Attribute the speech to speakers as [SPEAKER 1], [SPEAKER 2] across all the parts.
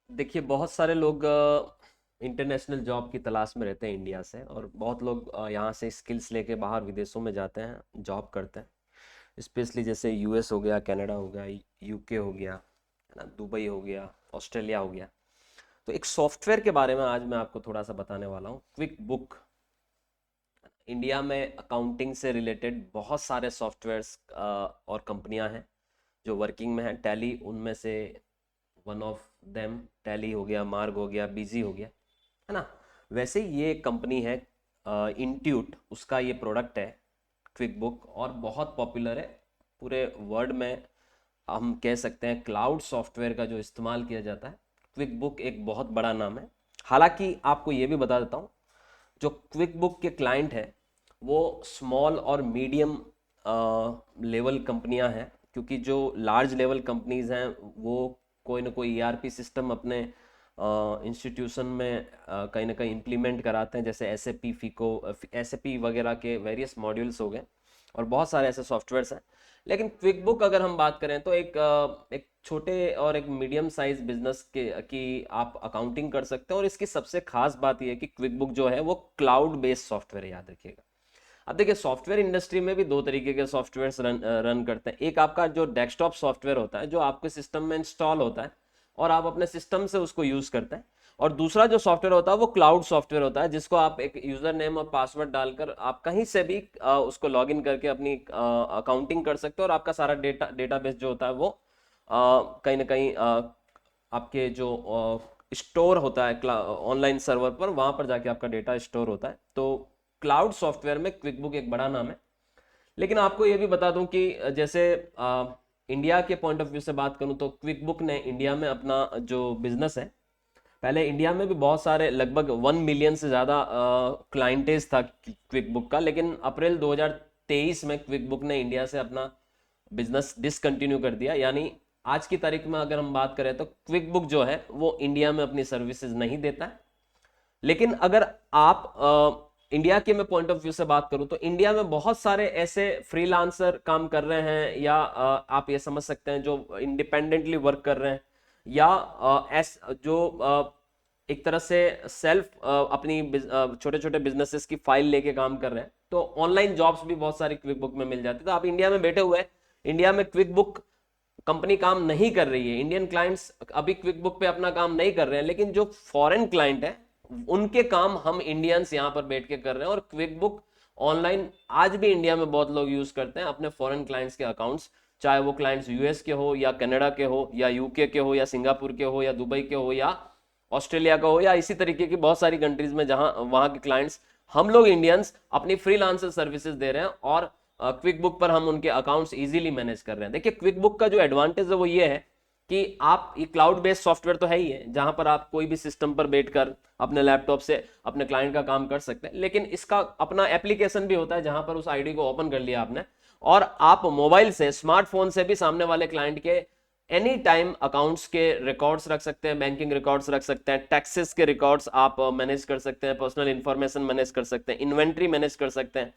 [SPEAKER 1] देखिए, बहुत सारे लोग इंटरनेशनल जॉब की तलाश में रहते हैं इंडिया से, और बहुत लोग यहाँ से स्किल्स लेके बाहर विदेशों में जाते हैं, जॉब करते हैं। स्पेशली जैसे यूएस हो गया, कनाडा हो गया, यूके हो गया, है ना, दुबई हो गया, ऑस्ट्रेलिया हो गया। तो एक सॉफ्टवेयर के बारे में आज मैं आपको थोड़ा सा बताने वाला हूँ, क्विक बुक। इंडिया में अकाउंटिंग से रिलेटेड बहुत सारे सॉफ्टवेयर्स और कंपनियां हैं जो वर्किंग में हैं। टैली उनमें से वन ऑफ देम। टैली हो गया, मार्ग हो गया, बीजी हो गया, है ना। वैसे ही ये कंपनी है इंट्यूट, उसका ये प्रोडक्ट है क्विक बुक, और बहुत पॉपुलर है पूरे वर्ल्ड में। हम कह सकते हैं क्लाउड सॉफ्टवेयर का जो इस्तेमाल किया जाता है, क्विक बुक एक बहुत बड़ा नाम है। हालांकि आपको ये भी बता देता हूँ, जो क्विक बुक के क्लाइंट हैं वो स्मॉल और मीडियम लेवल कंपनियां हैं, क्योंकि जो लार्ज लेवल कंपनीज हैं वो कोई ना कोई ईआरपी सिस्टम अपने इंस्टीट्यूशन में कहीं ना कहीं इम्प्लीमेंट कराते हैं, जैसे S A P, FICO, S A P वगैरह के वेरियस मॉड्यूल्स हो गए, और बहुत सारे ऐसे सॉफ्टवेयर्स हैं। लेकिन क्विक बुक अगर हम बात करें तो एक छोटे और एक मीडियम साइज बिजनेस के की आप अकाउंटिंग कर सकते हैं। और इसकी सबसे खास बात यह है कि क्विक बुक जो है वो क्लाउड बेस्ड सॉफ्टवेयर है, याद रखिएगा। अब देखिए, सॉफ्टवेयर इंडस्ट्री में भी दो तरीके के सॉफ्टवेयर रन करते हैं। एक आपका जो डेस्कटॉप सॉफ्टवेयर होता है, जो आपके सिस्टम में इंस्टॉल होता है और आप अपने सिस्टम से उसको यूज करते हैं। और दूसरा जो सॉफ्टवेयर होता है वो क्लाउड सॉफ्टवेयर होता है, जिसको आप एक यूजर नेम और पासवर्ड डालकर आप कहीं से भी उसको लॉग इन करके अपनी अकाउंटिंग कर सकते हो, और आपका सारा डेटाबेस जो होता है वो कहीं ना कहीं आपके जो स्टोर होता है ऑनलाइन सर्वर पर, वहां पर जाके आपका डेटा स्टोर होता है। तो क्लाउड सॉफ्टवेयर में क्विक बुक एक बड़ा नाम है। लेकिन आपको ये भी बता दूं कि जैसे इंडिया के पॉइंट ऑफ व्यू से बात करूं तो क्विक बुक ने इंडिया में अपना जो बिजनेस है, पहले इंडिया में भी बहुत सारे, लगभग 1 मिलियन से ज़्यादा क्लाइंटेज था क्विक बुक का। लेकिन अप्रैल 2023 में क्विक बुक ने इंडिया से अपना बिजनेस डिसकंटिन्यू कर दिया। यानी आज की तारीख में अगर हम बात करें तो क्विक बुक जो है वो इंडिया में अपनी सर्विसेज नहीं देता है। लेकिन अगर आप इंडिया के मैं पॉइंट ऑफ व्यू से बात करूं तो इंडिया में बहुत सारे ऐसे फ्रीलांसर काम कर रहे हैं, या आप ये समझ सकते हैं जो इंडिपेंडेंटली वर्क कर रहे हैं, या जो एक तरह से सेल्फ अपनी छोटे छोटे बिजनेसेस की फाइल लेके काम कर रहे हैं। तो ऑनलाइन जॉब्स भी बहुत सारी क्विक बुक में मिल जाती है। तो आप इंडिया में बैठे हुए हैं, इंडिया में क्विक बुक कंपनी काम नहीं कर रही है, इंडियन क्लाइंट्स अभी क्विक बुक पे अपना काम नहीं कर रहे हैं, लेकिन जो फॉरेन क्लाइंट है उनके काम हम इंडियंस यहाँ पर बैठ के कर रहे हैं। और क्विक बुक ऑनलाइन आज भी इंडिया में बहुत लोग यूज करते हैं अपने फॉरेन क्लाइंट्स के अकाउंट्स, चाहे वो क्लाइंट्स यूएस के हो, या कनाडा के हो, या यूके के हो, या सिंगापुर के हो, या दुबई के हो, या ऑस्ट्रेलिया का हो, या इसी तरीके की बहुत सारी कंट्रीज में जहां वहां के क्लाइंट्स, हम लोग इंडियंस अपनी फ्रीलांसर सर्विसेज दे रहे हैं, और क्विक बुक पर हम उनके अकाउंट्स इजीली मैनेज कर रहे हैं। देखिए, क्विक बुक का जो एडवांटेज है वो ये है कि आप, ये क्लाउड बेस्ड सॉफ्टवेयर तो है ही है, जहां पर आप कोई भी सिस्टम पर बैठकर अपने लैपटॉप से अपने क्लाइंट का काम कर सकते हैं। लेकिन इसका अपना एप्लीकेशन भी होता है, जहां पर उस आईडी को ओपन कर लिया आपने, और आप मोबाइल से, स्मार्टफोन से भी सामने वाले क्लाइंट के एनी टाइम अकाउंट्स के रिकॉर्ड्स रख सकते हैं, बैंकिंग रिकॉर्ड्स रख सकते हैं, टैक्सेस के रिकॉर्ड्स आप मैनेज कर सकते हैं, पर्सनल इंफॉर्मेशन मैनेज कर सकते हैं, इन्वेंट्री मैनेज कर सकते हैं,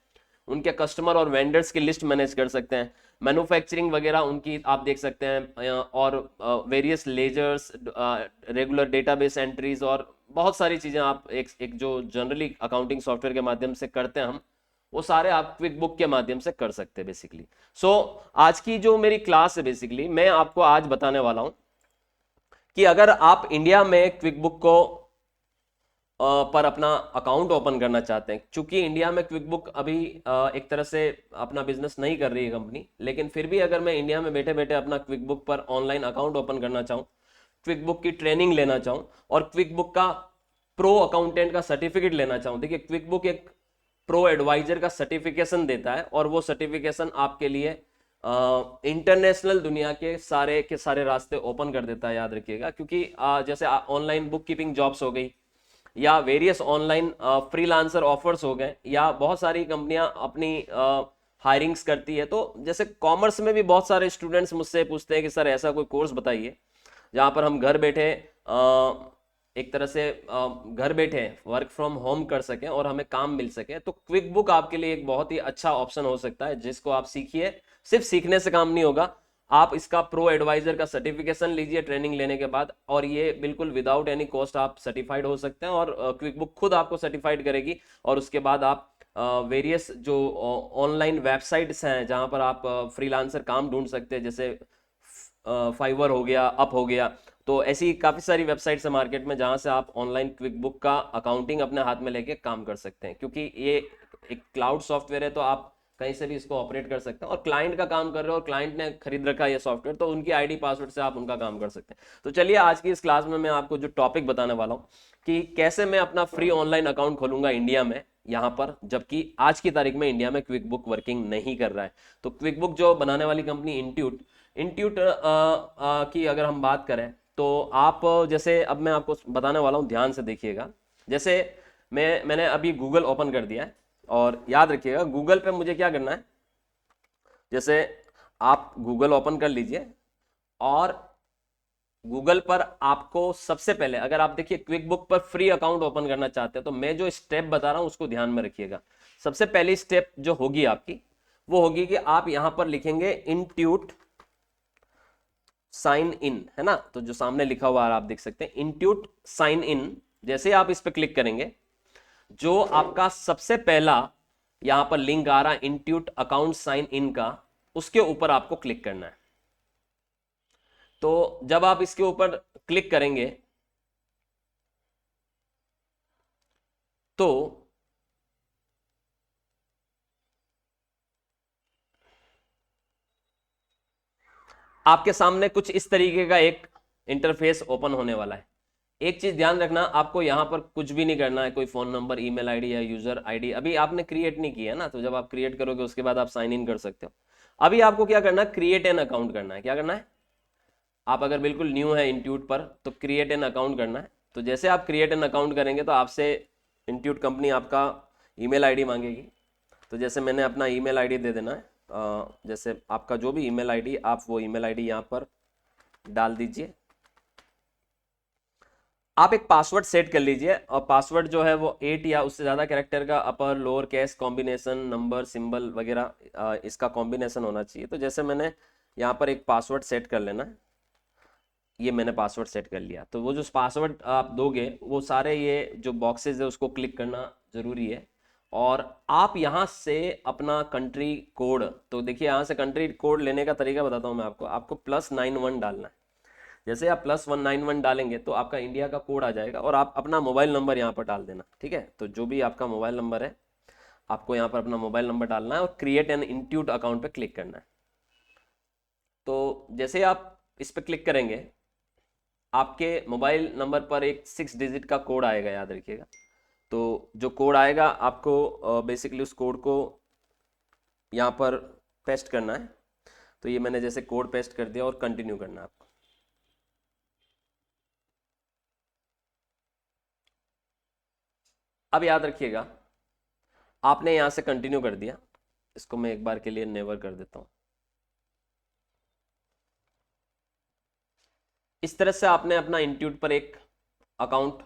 [SPEAKER 1] उनके कस्टमर और वेंडर्स की लिस्ट मैनेज कर सकते हैं, मैन्युफैक्चरिंग वगैरह उनकी आप देख सकते हैं, और various ledgers, regular database entries, और बहुत सारी चीज़ें आप एक जो जनरली अकाउंटिंग सॉफ्टवेयर के माध्यम से करते हैं हम, वो सारे आप क्विक बुक के माध्यम से कर सकते हैं बेसिकली। सो आज की जो मेरी क्लास है, बेसिकली मैं आपको आज बताने वाला हूं कि अगर आप इंडिया में क्विक बुक को पर अपना अकाउंट ओपन करना चाहते हैं, क्योंकि इंडिया में क्विक बुक अभी एक तरह से अपना बिजनेस नहीं कर रही है कंपनी, लेकिन फिर भी अगर मैं इंडिया में बैठे बैठे अपना क्विक बुक पर ऑनलाइन अकाउंट ओपन करना चाहूँ, क्विक बुक की ट्रेनिंग लेना चाहूँ, और क्विक बुक का प्रो अकाउंटेंट का सर्टिफिकेट लेना चाहूँ। देखिए, क्विक बुक एक प्रो एडवाइजर का सर्टिफिकेशन देता है, और वो सर्टिफिकेशन आपके लिए इंटरनेशनल दुनिया के सारे रास्ते ओपन कर देता है, याद रखिएगा। क्योंकि जैसे ऑनलाइन बुक कीपिंग जॉब्स हो गई, या वेरियस ऑनलाइन फ्रीलांसर ऑफर्स हो गए, या बहुत सारी कंपनियां अपनी हायरिंग्स करती है। तो जैसे कॉमर्स में भी बहुत सारे स्टूडेंट्स मुझसे पूछते हैं कि सर ऐसा कोई कोर्स बताइए जहां पर हम घर बैठे एक तरह से घर बैठे वर्क फ्रॉम होम कर सकें और हमें काम मिल सके। तो क्विक बुक आपके लिए एक बहुत ही अच्छा ऑप्शन हो सकता है, जिसको आप सीखिए। सिर्फ सीखने से काम नहीं होगा, आप इसका प्रो एडवाइजर का सर्टिफिकेशन लीजिए ट्रेनिंग लेने के बाद, और ये बिल्कुल विदाउट एनी कॉस्ट आप सर्टिफाइड हो सकते हैं, और क्विक बुक खुद आपको सर्टिफाइड करेगी। और उसके बाद आप वेरियस जो ऑनलाइन वेबसाइट्स हैं जहां पर आप फ्रीलांसर काम ढूंढ सकते हैं, जैसे फाइवर हो गया, अप हो गया, तो ऐसी काफ़ी सारी वेबसाइट्स है मार्केट में जहां से आप ऑनलाइन क्विक बुक का अकाउंटिंग अपने हाथ में लेके काम कर सकते हैं, क्योंकि ये एक क्लाउड सॉफ्टवेयर है, तो आप कहीं से भी इसको ऑपरेट कर सकते हैं, और क्लाइंट का काम कर रहे हो और क्लाइंट ने खरीद रखा है ये सॉफ्टवेयर, तो उनकी आईडी पासवर्ड से आप उनका काम कर सकते हैं। तो चलिए आज की इस क्लास में मैं आपको जो टॉपिक बताने वाला हूँ कि कैसे मैं अपना फ्री ऑनलाइन अकाउंट खोलूंगा इंडिया में, यहाँ पर, जबकि आज की तारीख में इंडिया में क्विक बुक वर्किंग नहीं कर रहा है। तो क्विक बुक जो बनाने वाली कंपनी इंट्यूट इंट्यूट की अगर हम बात करें, तो आप जैसे अब मैं आपको बताने वाला हूँ, ध्यान से देखिएगा। जैसे मैंने अभी गूगल ओपन कर दिया है, और याद रखिएगा गूगल पे मुझे क्या करना है, जैसे आप गूगल ओपन कर लीजिए, और गूगल पर आपको सबसे पहले, अगर आप देखिए क्विक बुक पर फ्री अकाउंट ओपन करना चाहते हैं, तो मैं जो स्टेप बता रहा हूं उसको ध्यान में रखिएगा। सबसे पहली स्टेप जो होगी आपकी, वो होगी कि आप यहां पर लिखेंगे इंट्यूट साइन इन, है ना। तो जो सामने लिखा हुआ है आप देख सकते हैं इंट्यूट साइन इन। जैसे आप इस पर क्लिक करेंगे, जो आपका सबसे पहला यहां पर लिंक आ रहा है इंट्यूट अकाउंट साइन इन का, उसके ऊपर आपको क्लिक करना है। तो जब आप इसके ऊपर क्लिक करेंगे, तो आपके सामने कुछ इस तरीके का एक इंटरफेस ओपन होने वाला है। एक चीज ध्यान रखना, आपको यहां पर कुछ भी नहीं करना है, कोई फोन नंबर, ईमेल आईडी या यूजर आईडी अभी आपने क्रिएट नहीं किया है ना, तो जब आप क्रिएट करोगे उसके बाद आप साइन इन कर सकते हो। अभी आपको क्या करना है, क्रिएट एन अकाउंट करना है। क्या करना है, आप अगर बिल्कुल न्यू है इंट्यूट पर, तो क्रिएट एन अकाउंट करना है। तो जैसे आप क्रिएट एन अकाउंट करेंगे, तो आपसे इंट्यूट कंपनी आपका ईमेल आईडी मांगेगी। तो जैसे मैंने अपना ईमेल आईडी दे देना है, जैसे आपका जो भी ईमेल आईडी, आप वो ईमेल आईडी यहाँ पर डाल दीजिए। आप एक पासवर्ड सेट कर लीजिए, और पासवर्ड जो है वो 8 या उससे ज़्यादा कैरेक्टर का upper lower case combination, number, symbol वगैरह इसका कॉम्बिनेशन होना चाहिए। तो जैसे मैंने यहाँ पर एक पासवर्ड सेट कर लेना है, ये मैंने पासवर्ड सेट कर लिया। तो वो जो पासवर्ड आप दोगे, वो सारे ये जो बॉक्सेस है उसको क्लिक करना ज़रूरी है। और आप यहाँ से अपना कंट्री कोड, तो देखिए यहाँ से कंट्री कोड लेने का तरीका बताता हूँ मैं आपको +91 डालना है। जैसे आप +191 डालेंगे, तो आपका इंडिया का कोड आ जाएगा, और आप अपना मोबाइल नंबर यहाँ पर डाल देना, ठीक है। तो जो भी आपका मोबाइल नंबर है, आपको यहाँ पर अपना मोबाइल नंबर डालना है, और क्रिएट एन इंट्यूट अकाउंट पे क्लिक करना है। तो जैसे आप इस पर क्लिक करेंगे, आपके मोबाइल नंबर पर एक 6 डिजिट का कोड आएगा, याद रखिएगा। तो जो कोड आएगा, आपको बेसिकली उस कोड को यहाँ पर पेस्ट करना है। तो ये मैंने जैसे कोड पेस्ट कर दिया, और कंटिन्यू करना है आपको। अब याद रखिएगा, आपने यहां से कंटिन्यू कर दिया, इसको मैं एक बार के लिए नेवर कर देता हूं। इस तरह से आपने अपना इंट्यूट पर एक अकाउंट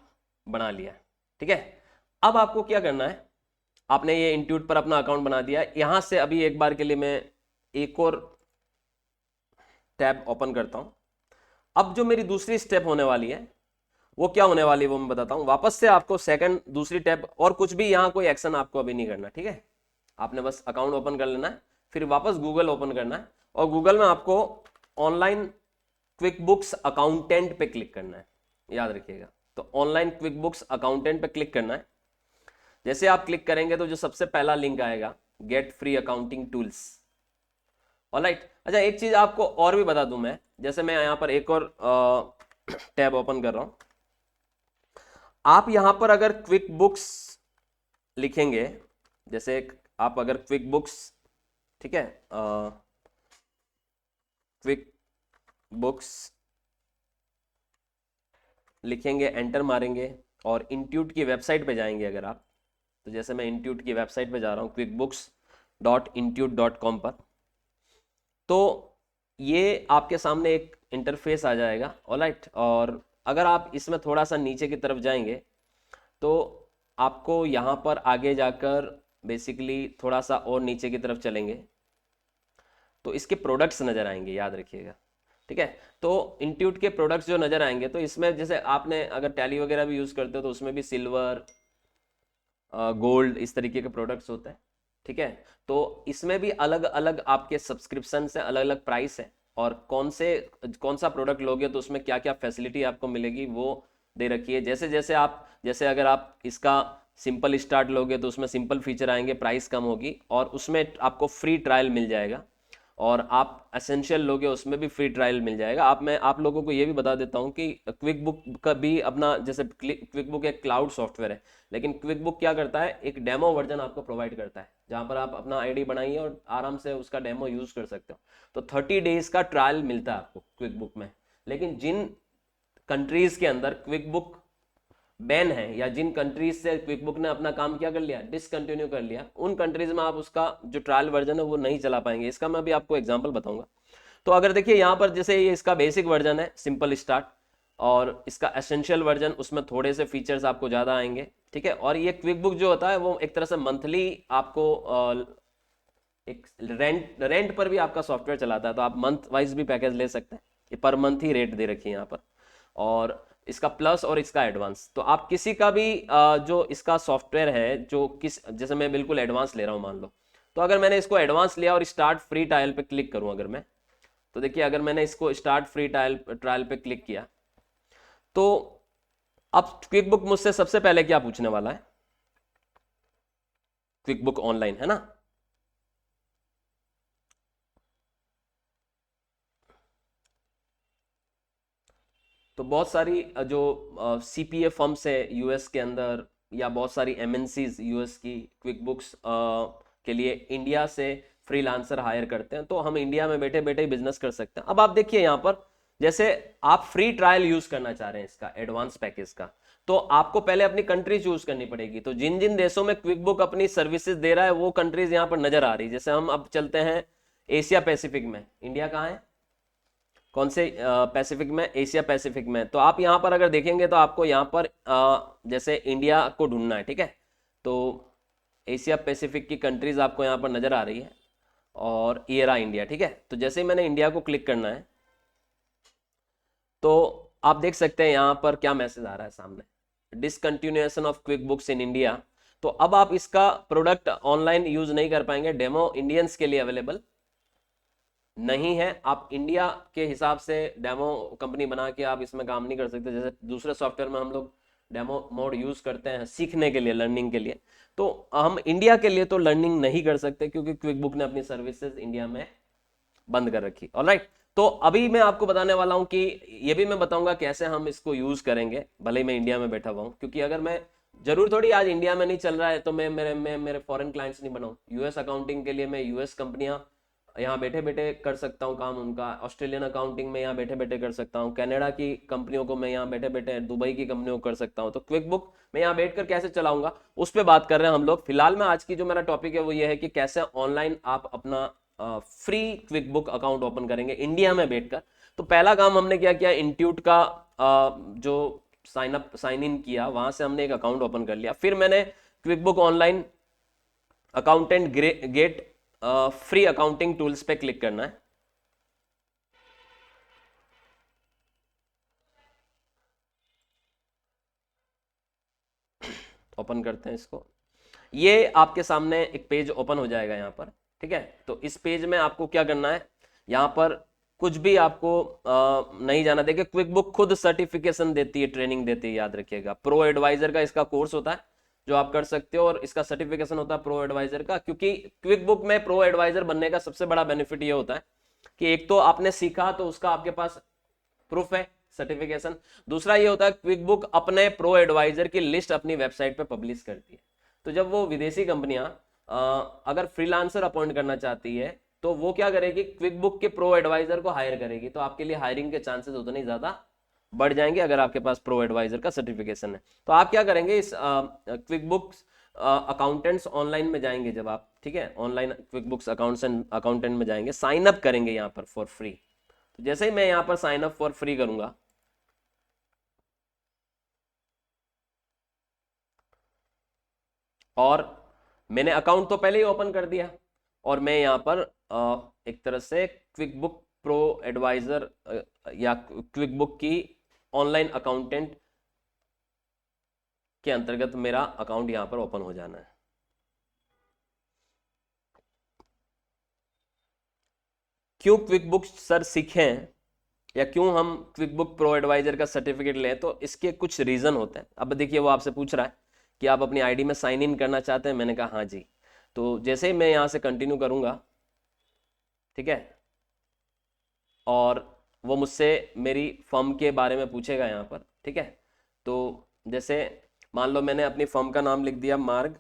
[SPEAKER 1] बना लिया, ठीक है। अब आपको क्या करना है, आपने ये इंट्यूट पर अपना अकाउंट बना दिया। यहां से अभी एक बार के लिए मैं एक और टैब ओपन करता हूं। अब जो मेरी दूसरी स्टेप होने वाली है, वो क्या होने वाली है वो मैं बताता हूं। वापस से आपको सेकंड दूसरी टैब, और कुछ भी यहाँ कोई एक्शन आपको अभी नहीं करना, ठीक है। आपने बस अकाउंट ओपन कर लेना है, फिर वापस गूगल ओपन करना है, और गूगल में आपको ऑनलाइन क्विक बुक्स अकाउंटेंट पे क्लिक करना है, याद रखिएगा। तो ऑनलाइन क्विक बुक्स अकाउंटेंट पे क्लिक करना है। जैसे आप क्लिक करेंगे, तो जो सबसे पहला लिंक आएगा, get free accounting tools. Alright. अच्छा, एक चीज आपको और भी बता दूं मैं, जैसे मैं यहाँ पर एक और टैब ओपन कर रहा हूं। आप यहां पर अगर क्विक बुक्स लिखेंगे, जैसे आप अगर क्विक बुक्स, ठीक है, क्विक बुक्स लिखेंगे, एंटर मारेंगे, और इंट्यूट की वेबसाइट पे जाएंगे अगर आप, तो जैसे मैं इंट्यूट की वेबसाइट पे जा रहा हूँ quickbooks.intute.com पर, तो ये आपके सामने एक इंटरफेस आ जाएगा। ऑलराइट। और अगर आप इसमें थोड़ा सा नीचे की तरफ जाएंगे, तो आपको यहाँ पर आगे जाकर बेसिकली थोड़ा सा और नीचे की तरफ चलेंगे, तो इसके प्रोडक्ट्स नज़र आएंगे, याद रखिएगा। ठीक है, तो इंट्यूट के प्रोडक्ट्स जो नज़र आएंगे, तो इसमें जैसे आपने अगर टैली वगैरह भी यूज़ करते हो तो उसमें भी सिल्वर, गोल्ड, इस तरीके के प्रोडक्ट्स होते हैं। ठीक है, तो इसमें भी अलग अलग आपके सब्सक्रिप्शन से अलग अलग प्राइस है, और कौन सा प्रोडक्ट लोगे तो उसमें क्या क्या फैसिलिटी आपको मिलेगी वो दे रखी है। जैसे अगर आप इसका सिंपल स्टार्ट लोगे तो उसमें सिंपल फीचर आएंगे, प्राइस कम होगी, और उसमें आपको फ्री ट्रायल मिल जाएगा। और आप एसेंशियल लोगे उसमें भी फ्री ट्रायल मिल जाएगा। मैं आप लोगों को ये भी बता देता हूँ कि क्विक बुक का भी अपना, जैसे क्विक बुक एक क्लाउड सॉफ्टवेयर है, लेकिन क्विक बुक क्या करता है, एक डेमो वर्जन आपको प्रोवाइड करता है जहाँ पर आप अपना आईडी बनाइए और आराम से उसका डेमो यूज कर सकते हो। तो 30 डेज का ट्रायल मिलता है आपको क्विक बुक में। लेकिन जिन कंट्रीज के अंदर क्विक बुक बैन है, या जिन कंट्रीज से क्विक बुक ने अपना काम क्या कर लिया, डिसकंटिन्यू कर लिया, उन कंट्रीज में आप उसका जो ट्रायल वर्जन है वो नहीं चला पाएंगे। इसका मैं अभी आपको एग्जांपल बताऊंगा। तो अगर देखिए यहाँ पर, जैसे ये इसका बेसिक वर्जन है सिंपल स्टार्ट, और इसका एसेंशियल वर्जन, उसमें थोड़े से फीचर्स आपको ज़्यादा आएंगे। ठीक है, और ये क्विक बुक जो होता है वो एक तरह से मंथली आपको एक रेंट पर भी आपका सॉफ्टवेयर चलाता है, तो आप मंथ वाइज भी पैकेज ले सकते हैं। ये पर मंथ ही रेट दे रखी है यहाँ पर, और इसका प्लस और इसका एडवांस, तो आप किसी का भी जो इसका सॉफ्टवेयर है, जैसे मैं बिल्कुल एडवांस ले रहा हूँ मान लो, तो अगर मैंने इसको एडवांस लिया और स्टार्ट फ्री ट्रायल पे क्लिक करूँ अगर मैं, तो देखिए अगर मैंने इसको स्टार्ट फ्री ट्रायल पे क्लिक किया, तो अब क्विक बुक मुझसे सबसे पहले क्या पूछने वाला है, क्विक बुक ऑनलाइन है ना। तो बहुत सारी जो सीपीए फर्म्स है यूएस के अंदर, या बहुत सारी एमएनसीज यूएस की क्विक बुक्स के लिए इंडिया से फ्रीलांसर हायर करते हैं, तो हम इंडिया में बैठे बैठे ही बिजनेस कर सकते हैं। अब आप देखिए यहाँ पर, जैसे आप फ्री ट्रायल यूज करना चाह रहे हैं इसका एडवांस पैकेज का, तो आपको पहले अपनी कंट्री चूज करनी पड़ेगी। तो जिन जिन देशों में क्विक बुक अपनी सर्विसेज दे रहा है वो कंट्रीज यहाँ पर नजर आ रही है। जैसे हम अब चलते हैं एशिया पैसिफिक में, इंडिया कहाँ है, कौन से पैसिफिक में, एशिया पैसिफिक में। तो आप यहाँ पर अगर देखेंगे तो आपको यहाँ पर जैसे इंडिया को ढूंढना है। ठीक है, तो एशिया पैसिफिक की कंट्रीज आपको यहाँ पर नजर आ रही है, और ये रहा इंडिया। ठीक है, तो जैसे ही मैंने इंडिया को क्लिक करना है, तो आप देख सकते हैं यहाँ पर क्या मैसेज आ रहा है सामने, discontinuation of quick books in India. तो अब आप इसका प्रोडक्ट ऑनलाइन यूज नहीं कर पाएंगे, डेमो इंडियंस के लिए अवेलेबल नहीं है। आप इंडिया के हिसाब से डेमो कंपनी बना के आप इसमें काम नहीं कर सकते। जैसे दूसरे सॉफ्टवेयर में हम लोग डेमो मोड यूज करते हैं सीखने के लिए, लर्निंग के लिए, तो हम इंडिया के लिए तो लर्निंग नहीं कर सकते, क्योंकि क्विक बुक ने अपनी सर्विसेज इंडिया में बंद कर रखी। ऑलराइट, तो अभी मैं आपको बताने वाला हूं कि ये भी मैं बताऊंगा कैसे हम इसको यूज करेंगे, भले ही मैं इंडिया में बैठा हुआ हूं। क्योंकि अगर मैं, जरूर थोड़ी आज इंडिया में नहीं चल रहा है तो मैं मेरे फॉरेन क्लाइंट्स नहीं बनाऊं। यूएस अकाउंटिंग के लिए मैं यूएस कंपनियां यहाँ बैठे बैठे कर सकता हूँ काम उनका, ऑस्ट्रेलियन अकाउंटिंग में यहाँ बैठे बैठे कर सकता हूँ, कनाडा की कंपनियों को मैं यहाँ बैठे बैठे, दुबई की कंपनियों को कर सकता हूँ। तो क्विक बुक मैं यहाँ बैठकर कैसे चलाऊंगा उस पर बात कर रहे हैं हम लोग। फिलहाल में आज की जो मेरा टॉपिक है वो ये है कि कैसे ऑनलाइन आप अपना free quick book account open करेंगे इंडिया में बैठकर। तो पहला काम हमने क्या किया, इंट्यूट का जो साइन इन किया, वहां से हमने एक अकाउंट ओपन कर लिया। फिर मैंने quick book online accountant get free accounting tools पे क्लिक करना है। ओपन करते हैं इसको, ये आपके सामने एक पेज ओपन हो जाएगा यहाँ पर। ठीक है, तो इस पेज में आपको क्या करना है, यहाँ पर कुछ भी आपको नहीं जाना। देखिए क्विक बुक खुद सर्टिफिकेशन देती है, ट्रेनिंग देती है, याद रखिएगा। प्रो एडवाइजर का इसका कोर्स होता है जो आप कर सकते हो, और इसका सर्टिफिकेशन होता है प्रो एडवाइजर का। क्योंकि क्विक बुक में प्रो एडवाइजर बनने का सबसे बड़ा बेनिफिट ये होता है कि एक तो आपने सीखा तो उसका आपके पास प्रूफ है, सर्टिफिकेशन। दूसरा ये होता है क्विक बुक अपने प्रो एडवाइजर की लिस्ट अपनी वेबसाइट पे पब्लिश करती है। तो जब वो विदेशी कंपनियां अगर फ्रीलांसर अपॉइंट करना चाहती है तो वो क्या करेगी, क्विक बुक के प्रो एडवाइजर को हायर करेगी। तो आपके लिए हायरिंग के चांसेस उतने ज्यादा बढ़ जाएंगे अगर आपके पास प्रो एडवाइजर का सर्टिफिकेशन है। तो आप क्या करेंगे, इस क्विक बुक्स अकाउंटेंट्स ऑनलाइन में जाएंगे जब आप, ठीक है, ऑनलाइन क्विक बुक्स अकाउंटेंट में जाएंगे, साइन अप करेंगे यहाँ पर फॉर फ्री। तो जैसे ही मैं यहाँ पर साइन अप फॉर फ्री करूंगा, और मैंने अकाउंट तो पहले ही ओपन कर दिया, और मैं यहाँ पर एक तरह से क्विक बुक प्रो एडवाइजर या क्विक बुक की ऑनलाइन अकाउंटेंट के अंतर्गत मेरा अकाउंट यहाँ पर ओपन हो जाना है। क्यों क्विक बुक सर सीखें या क्यों हम क्विक बुक प्रो एडवाइजर का सर्टिफिकेट लें, तो इसके कुछ रीजन होते हैं। अब देखिए वो आपसे पूछ रहा है कि आप अपनी आईडी में साइन इन करना चाहते हैं, मैंने कहा हाँ जी। तो जैसे ही मैं यहाँ से कंटिन्यू करूँगा, ठीक है, और वो मुझसे मेरी फर्म के बारे में पूछेगा यहाँ पर, ठीक है। तो जैसे मान लो मैंने अपनी फर्म का नाम लिख दिया मार्ग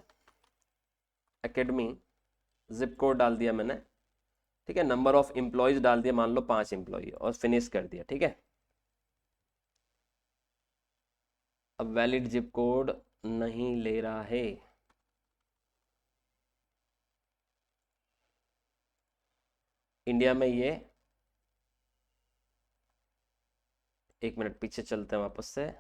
[SPEAKER 1] एकेडमी, जिप कोड डाल दिया मैंने, ठीक है, नंबर ऑफ एम्प्लॉयज डाल दिया, मान लो 5 एम्प्लॉय, और फिनिश कर दिया, ठीक है। अब वैलिड जिप कोड नहीं ले रहा है, इंडिया में ये, एक मिनट पीछे चलते हैं वापस से।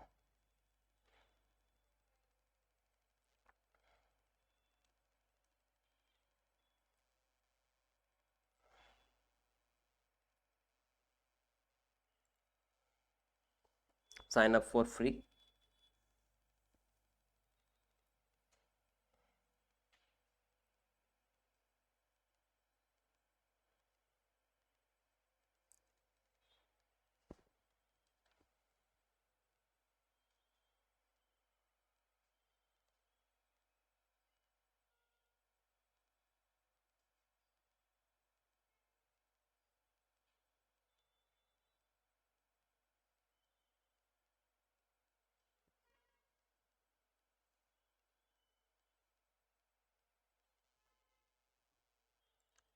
[SPEAKER 1] Sign up for free,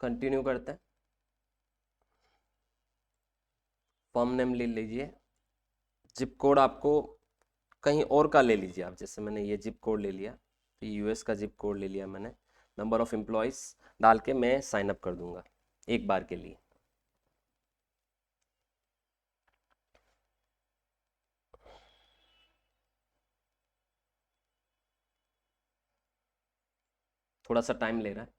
[SPEAKER 1] continue करते हैं। फर्म नेम ले लीजिए, जिप कोड आपको कहीं और का ले लीजिए आप, जैसे मैंने ये जिप कोड ले लिया, तो यूएस का जिप कोड ले लिया मैंने, नंबर ऑफ एम्प्लॉयज डाल के मैं साइन अप कर दूंगा एक बार के लिए। थोड़ा सा टाइम ले रहा है।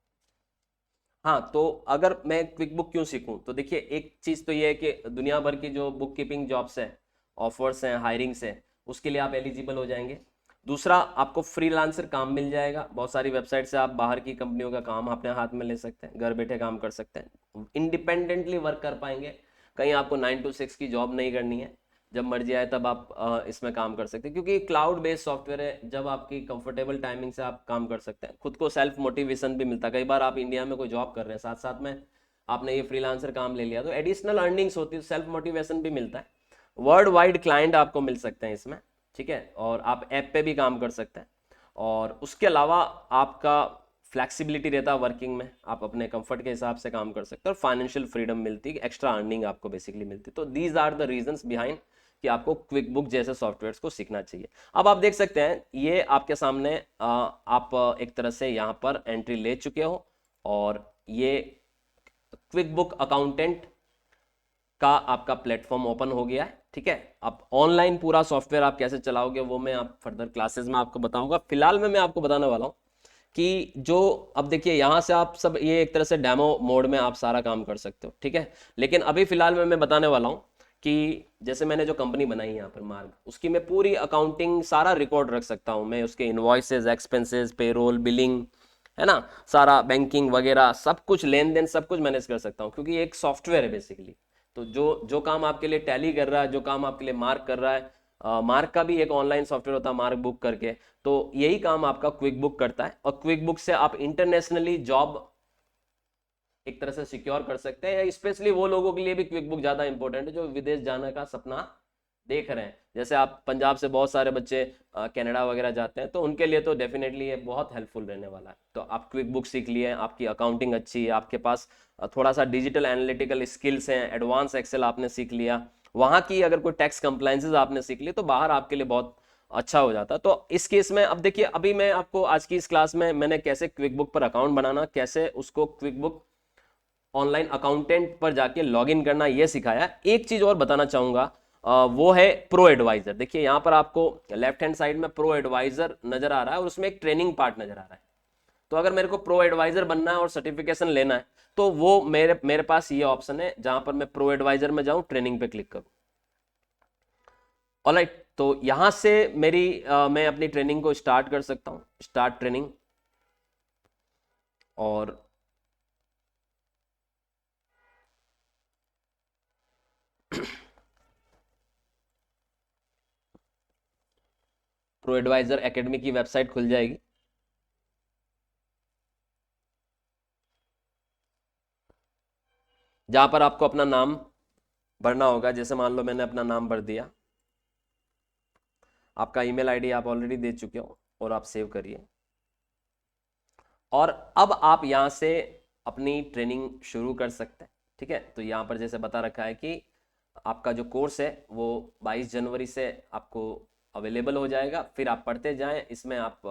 [SPEAKER 1] हाँ, तो अगर मैं क्विक बुक क्यों सीखूं, तो देखिए एक चीज तो ये है कि दुनिया भर की जो बुक कीपिंग जॉब्स है, ऑफर्स हैं, हायरिंग्स है, उसके लिए आप एलिजिबल हो जाएंगे। दूसरा, आपको फ्रीलांसर काम मिल जाएगा, बहुत सारी वेबसाइट से आप बाहर की कंपनियों का काम अपने हाथ में ले सकते हैं, घर बैठे काम कर सकते हैं, इंडिपेंडेंटली वर्क कर पाएंगे। कहीं आपको 9 to 6 की जॉब नहीं करनी है, जब मर्जी आए तब आप इसमें काम कर सकते हैं, क्योंकि क्लाउड बेस्ड सॉफ्टवेयर है। जब आपकी कंफर्टेबल टाइमिंग से आप काम कर सकते हैं, खुद को सेल्फ मोटिवेशन भी मिलता है। कई बार आप इंडिया में कोई जॉब कर रहे हैं, साथ साथ में आपने ये फ्रीलांसर काम ले लिया, तो एडिशनल अर्निंग्स होती है, सेल्फ मोटिवेशन भी मिलता है। वर्ल्ड वाइड क्लाइंट आपको मिल सकते हैं इसमें, ठीक है, और आप ऐप पे भी काम कर सकते हैं। और उसके अलावा आपका फ्लैक्सिबिलिटी रहता है वर्किंग में, आप अपने कंफर्ट के हिसाब से काम कर सकते हैं, और फाइनेंशियल फ्रीडम मिलती है, एक्स्ट्रा अर्निंग आपको बेसिकली मिलती है। तो these are the reasons behind कि आपको क्विक बुक जैसे सॉफ्टवेयर्स को सीखना चाहिए। अब आप देख सकते हैं ये आपके सामने आप एक तरह से यहाँ पर एंट्री ले चुके हो, और ये क्विक बुक अकाउंटेंट का आपका प्लेटफॉर्म ओपन हो गया है, ठीक है। अब ऑनलाइन पूरा सॉफ्टवेयर आप कैसे चलाओगे वो मैं आप फर्दर क्लासेस में आपको बताऊंगा। फिलहाल में मैं आपको बताने वाला हूँ कि जो, अब देखिए यहाँ से आप सब, ये एक तरह से डेमो मोड में आप सारा काम कर सकते हो, ठीक है। लेकिन अभी फिलहाल में मैं बताने वाला हूँ कि जैसे मैंने जो कंपनी बनाई है यहाँ पर मार्ग, उसकी मैं पूरी अकाउंटिंग सारा रिकॉर्ड रख सकता हूँ मैं, उसके इनवॉइसेस, एक्सपेंसेस, पेरोल, बिलिंग, है ना, सारा बैंकिंग वगैरह सब कुछ, लेन देन सब कुछ मैनेज कर सकता हूँ, क्योंकि एक सॉफ्टवेयर है बेसिकली। तो जो जो काम आपके लिए टैली कर रहा है, जो काम आपके लिए मार्क कर रहा है, मार्क का भी एक ऑनलाइन सॉफ्टवेयर होता है मार्क बुक करके, तो यही काम आपका क्विक बुक करता है। और क्विक बुक से आप इंटरनेशनली जॉब एक तरह से सिक्योर कर सकते हैं, या स्पेशली वो लोगों के लिए भी क्विक बुक ज़्यादा इंपॉर्टेंट है जो विदेश जाने का सपना देख रहे हैं। जैसे आप पंजाब से बहुत सारे बच्चे कनाडा वगैरह जाते हैं, तो उनके लिए तो डेफिनेटली ये बहुत हेल्पफुल रहने वाला है। तो आप क्विक बुक सीख लिए, आपकी अकाउंटिंग अच्छी है, आपके पास थोड़ा सा डिजिटल एनालिटिकल स्किल्स हैं, एडवांस एक्सेल आपने सीख लिया, वहाँ की अगर कोई टैक्स कंप्लायंसेस आपने सीख ली, तो बाहर आपके लिए बहुत अच्छा हो जाता। तो इस केस में अब देखिए, अभी मैं आपको आज की इस क्लास में मैंने कैसे क्विक बुक पर अकाउंट बनाना, कैसे उसको क्विक बुक ऑनलाइन अकाउंटेंट पर जाके लॉगिन करना, ये सिखाया। एक चीज और बताना चाहूंगा, वो है प्रो एडवाइजर। देखिए यहाँ पर आपको लेफ्ट हैंड साइड में प्रो एडवाइजर नजर आ रहा है, और उसमें एक ट्रेनिंग पार्ट नजर आ रहा है। तो अगर मेरे को प्रो एडवाइजर बनना है और सर्टिफिकेशन लेना है तो वो मेरे मेरे पास ये ऑप्शन है जहां पर मैं प्रो एडवाइजर में जाऊं, ट्रेनिंग पे क्लिक करूं। ऑलराइट, तो यहां से मैं अपनी ट्रेनिंग को स्टार्ट कर सकता हूं, स्टार्ट ट्रेनिंग। और प्रो एडवाइजर एकेडमी की वेबसाइट खुल जाएगी। जहां पर आपको अपना नाम भरना होगा, जैसे मान लो मैंने अपना नाम भर दिया, आपका ईमेल आईडी आप ऑलरेडी दे चुके हो और आप सेव करिए। और अब आप यहां से अपनी ट्रेनिंग शुरू कर सकते हैं। ठीक है, तो यहां पर जैसे बता रखा है कि आपका जो कोर्स है वो 22 जनवरी से आपको अवेलेबल हो जाएगा। फिर आप पढ़ते जाएं, इसमें आप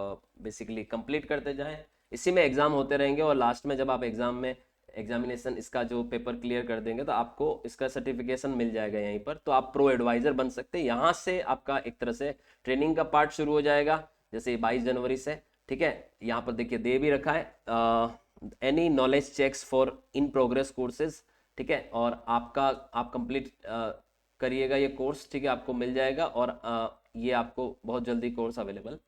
[SPEAKER 1] बेसिकली कंप्लीट करते जाएं, इसी में एग्जाम होते रहेंगे और लास्ट में जब आप एग्जाम में एग्जामिनेशन इसका जो पेपर क्लियर कर देंगे तो आपको इसका सर्टिफिकेशन मिल जाएगा यहीं पर, तो आप प्रो एडवाइजर बन सकते हैं। यहाँ से आपका एक तरह से ट्रेनिंग का पार्ट शुरू हो जाएगा, जैसे 22 जनवरी से। ठीक है, यहाँ पर देखिए दे भी रखा है any knowledge checks for in progress courses. ठीक है, और आप कंप्लीट करिएगा ये कोर्स। ठीक है, आपको मिल जाएगा और ये आपको बहुत जल्दी कोर्स अवेलेबल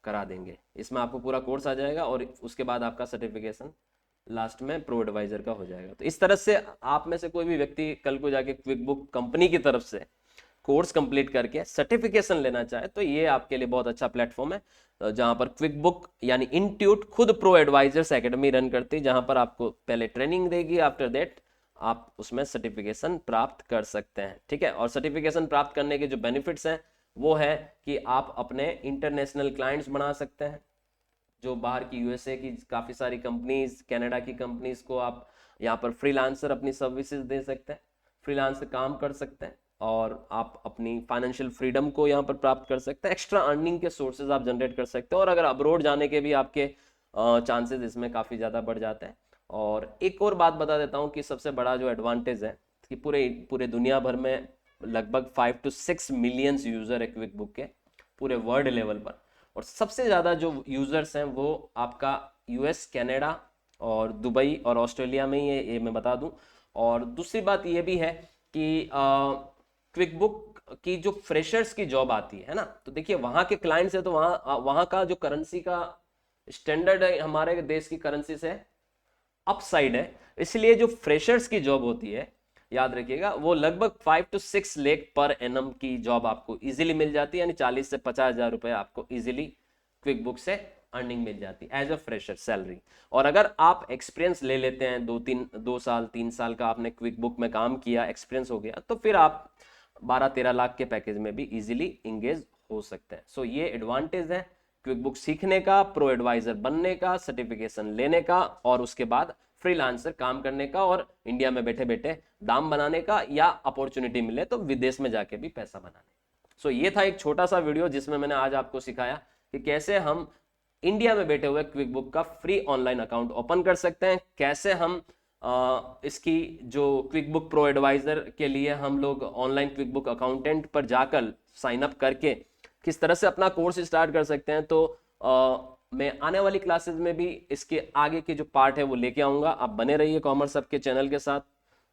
[SPEAKER 1] करा देंगे। इसमें आपको पूरा कोर्स आ जाएगा और उसके बाद आपका सर्टिफिकेशन लास्ट में प्रो एडवाइजर का हो जाएगा। तो इस तरह से आप में से कोई भी व्यक्ति कल को जाके क्विक बुक कंपनी की तरफ से कोर्स कंप्लीट करके सर्टिफिकेशन लेना चाहे तो ये आपके लिए बहुत अच्छा प्लेटफॉर्म है, जहां पर क्विक बुक यानी इंट्यूट खुद प्रो एडवाइजर्स एकेडमी रन करती है, जहां पर आपको पहले ट्रेनिंग देगी, आफ्टर दैट आप उसमें सर्टिफिकेशन प्राप्त कर सकते हैं। ठीक है, और सर्टिफिकेशन प्राप्त करने के जो बेनिफिट्स हैं वो है कि आप अपने इंटरनेशनल क्लाइंट्स बना सकते हैं, जो बाहर की यूएसए की काफ़ी सारी कंपनीज, कनाडा की कंपनीज को आप यहाँ पर फ्रीलांसर अपनी सर्विसेज दे सकते हैं, फ्रीलांसर काम कर सकते हैं और आप अपनी फाइनेंशियल फ्रीडम को यहाँ पर प्राप्त कर सकते हैं। एक्स्ट्रा अर्निंग के सोर्सेज आप जनरेट कर सकते हैं और अगर अब्रोड जाने के भी आपके चांसेस इसमें काफ़ी ज़्यादा बढ़ जाते हैं। और एक और बात बता देता हूँ कि सबसे बड़ा जो एडवांटेज है कि पूरे पूरे दुनिया भर में लगभग 5 to 6 मिलियंस यूज़र है क्विक बुक के पूरे वर्ल्ड लेवल पर, और सबसे ज़्यादा जो यूज़र्स हैं वो आपका यूएस, कनाडा और दुबई और ऑस्ट्रेलिया में ही है, ये मैं बता दूं। और दूसरी बात ये भी है कि क्विक बुक की जो फ्रेशर्स की जॉब आती है ना, तो देखिए वहाँ के क्लाइंट्स है तो वहाँ वहाँ का जो करेंसी का स्टैंडर्ड है हमारे देश की करेंसी से अपसाइड है, इसलिए जो फ्रेशर्स की जॉब होती है याद रखिएगा वो लगभग 5 to 6 लाख पर एनम की जॉब आपको इजीली मिल जाती है, यानी 40 से 50 हजार रुपए आपको इजीली क्विक बुक से अर्निंग मिल जाती है एज अ फ्रेशर सैलरी। और अगर आप एक्सपीरियंस ले लेते हैं 2 साल 3 साल का आपने क्विक बुक में काम किया, एक्सपीरियंस हो गया, तो फिर आप 12-13 लाख के पैकेज में भी इजीली इंगेज हो सकते हैं। सो ये एडवांटेज है क्विक बुक सीखने का, प्रो एडवाइजर बनने का, सर्टिफिकेशन लेने का और उसके बाद फ्रीलांसर काम करने का और इंडिया में बैठे बैठे दाम बनाने का, या अपॉर्चुनिटी मिले तो विदेश में जाके भी पैसा बनाने। सो ये था एक छोटा सा वीडियो जिसमें मैंने आज आपको सिखाया कि कैसे हम इंडिया में बैठे हुए क्विक बुक का फ्री ऑनलाइन अकाउंट ओपन कर सकते हैं, कैसे हम इसकी जो क्विक बुक प्रो एडवाइजर के लिए हम लोग ऑनलाइन क्विक बुक अकाउंटेंट पर जाकर साइन अप करके किस तरह से अपना कोर्स स्टार्ट कर सकते हैं। तो मैं आने वाली क्लासेस में भी इसके आगे के जो पार्ट है वो लेके आऊंगा। आप बने रहिए कॉमर्स हब के चैनल के साथ,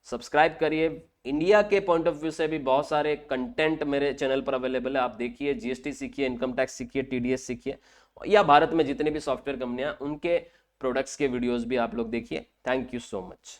[SPEAKER 1] सब्सक्राइब करिए। इंडिया के पॉइंट ऑफ व्यू से भी बहुत सारे कंटेंट मेरे चैनल पर अवेलेबल है, आप देखिए, जीएसटी सीखिए, इनकम टैक्स सीखिए, टीडीएस सीखिए, या भारत में जितने भी सॉफ्टवेयर कंपनियां उनके प्रोडक्ट्स के वीडियोस भी आप लोग देखिए। Thank you so much.